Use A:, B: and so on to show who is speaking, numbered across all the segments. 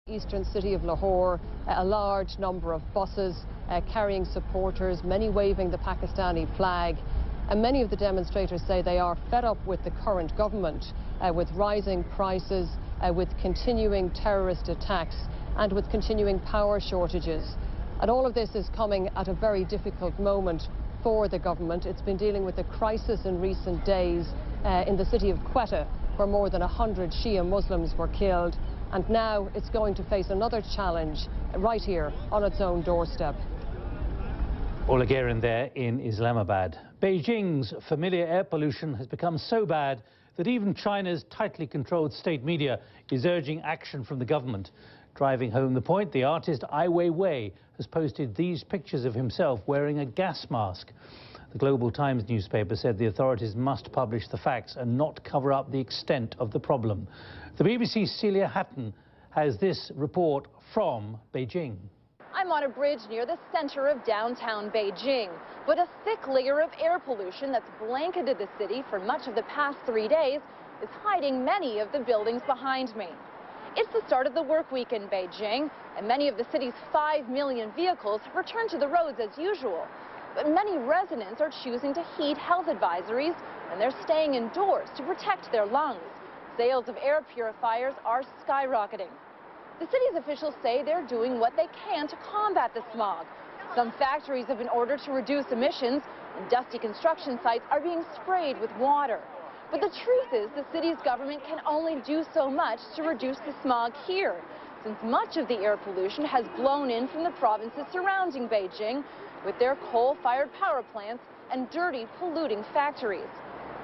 A: Eastern city of Lahore, a large number of buses carrying supporters, many waving the Pakistani flag. And many of the demonstrators say they are fed up with the current government, with rising prices, with continuing terrorist attacks and with continuing power shortages. And all of this is coming at a very difficult moment for the government. It's been dealing with a crisis in recent days in the city of Quetta, where more than 100 Shia Muslims were killed. And now it's going to face another challenge right here on its own doorstep.
B: All again there in Islamabad. Beijing's familiar air pollution has become so bad that even China's tightly controlled state media is urging action from the government. Driving home the point, the artist Ai Weiwei has posted these pictures of himself wearing a gas mask. The Global Times newspaper said the authorities must publish the facts and not cover up the extent of the problem. The BBC's Celia Hatton has this report from Beijing.
C: I'm on a bridge near the center of downtown Beijing, but a thick layer of air pollution that's blanketed the city for much of the past 3 days is hiding many of the buildings behind me. It's the start of the work week in Beijing, and many of the city's 5 million vehicles have returned to the roads as usual. But many residents are choosing to heed health advisories, and they're staying indoors to protect their lungs. Sales of air purifiers are skyrocketing. The city's officials say they're doing what they can to combat the smog. Some factories have been ordered to reduce emissions, and dusty construction sites are being sprayed with water. But the truth is the city's government can only do so much to reduce the smog here, since much of the air pollution has blown in from the provinces surrounding Beijing, with their coal-fired power plants and dirty, polluting factories.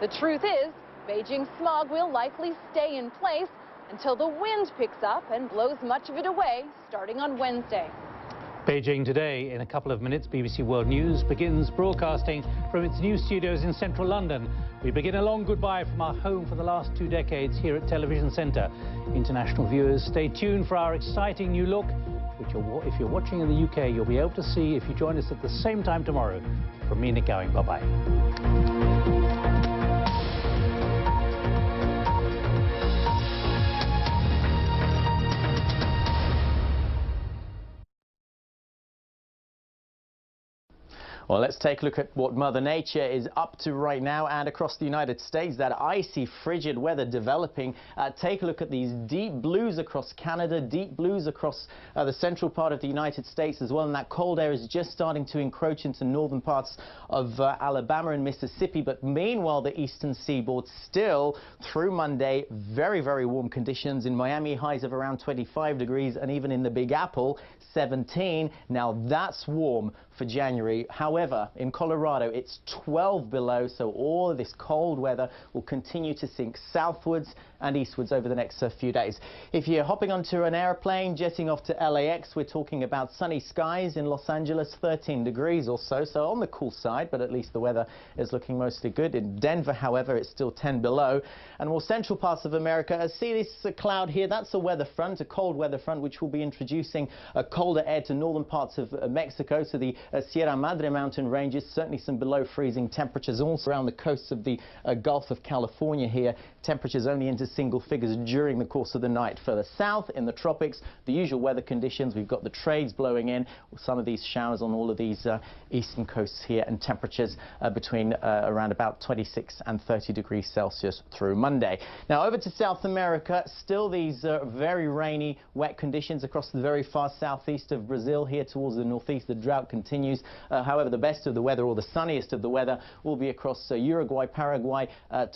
C: The truth is, Beijing's smog will likely stay in place until the wind picks up and blows much of it away, starting on Wednesday.
B: Beijing today. In a couple of minutes, BBC World News begins broadcasting from its new studios in central London. We begin a long goodbye from our home for the last 2 decades here at Television Centre. International viewers, stay tuned for our exciting new look, which if you're watching in the UK, you'll be able to see if you join us at the same time tomorrow. From me, Nick Gowing, bye-bye.
D: Well, let's take a look at what Mother Nature is up to right now and across the United States. That icy, frigid weather developing. Take a look at these deep blues across Canada, deep blues across the central part of the United States as well. And that cold air is just starting to encroach into northern parts of Alabama and Mississippi. But meanwhile, the eastern seaboard still, through Monday, very, very warm conditions. In Miami, highs of around 25 degrees, and even in the Big Apple, 17. Now, that's warm for January. However, in Colorado, it's 12 below, so all of this cold weather will continue to sink southwards and eastwards over the next few days. If you're hopping onto an airplane jetting off to LAX, we're talking about sunny skies in Los Angeles, 13 degrees or so, so on the cool side, but at least the weather is looking mostly good. In Denver, however, it's still 10 below. And more central parts of America, see this cloud here, that's a weather front, a cold weather front, which will be introducing a colder air to northern parts of Mexico, so the Sierra Madre mountain ranges, certainly some below freezing temperatures also around the coasts of the Gulf of California here. Temperatures only into single figures during the course of the night. Further south in the tropics, the usual weather conditions. We've got the trades blowing in, some of these showers on all of these eastern coasts here, and temperatures between around about 26 and 30 degrees Celsius through Monday. Now over to South America, still these very rainy, wet conditions across the very far southeast of Brazil. Here towards the northeast, the drought continues. However, the best of the weather, or the sunniest of the weather, will be across Uruguay, Paraguay,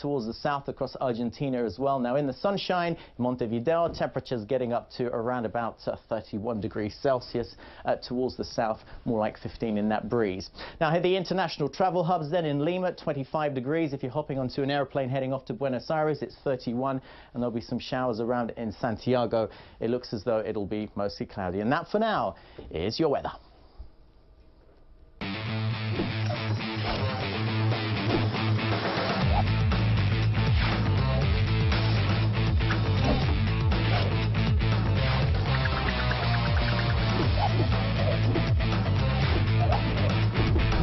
D: towards the south, across Argentina as well. Now in the sunshine, Montevideo, temperatures getting up to around about 31 degrees Celsius. Towards the south, more like 15 in that breeze. Now here the international travel hubs then. In Lima, 25 degrees. If you're hopping onto an airplane heading off to Buenos Aires, it's 31, and there'll be some showers around in Santiago. It looks as though it'll be mostly cloudy. And that for now is your weather.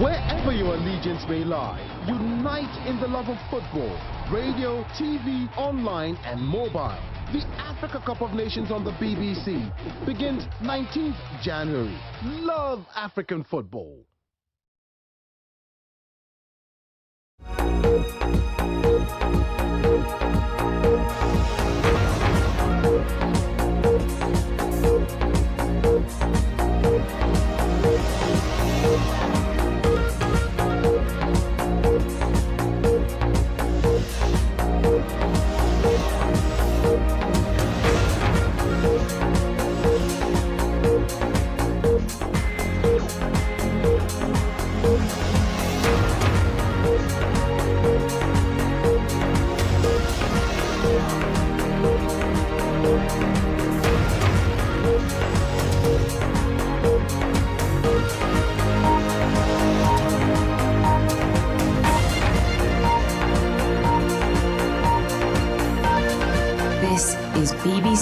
E: Wherever your allegiance may lie, unite in the love of football, radio, TV, online and mobile. The Africa Cup of Nations on the BBC begins 19th January. Love African football.
F: This is BBC.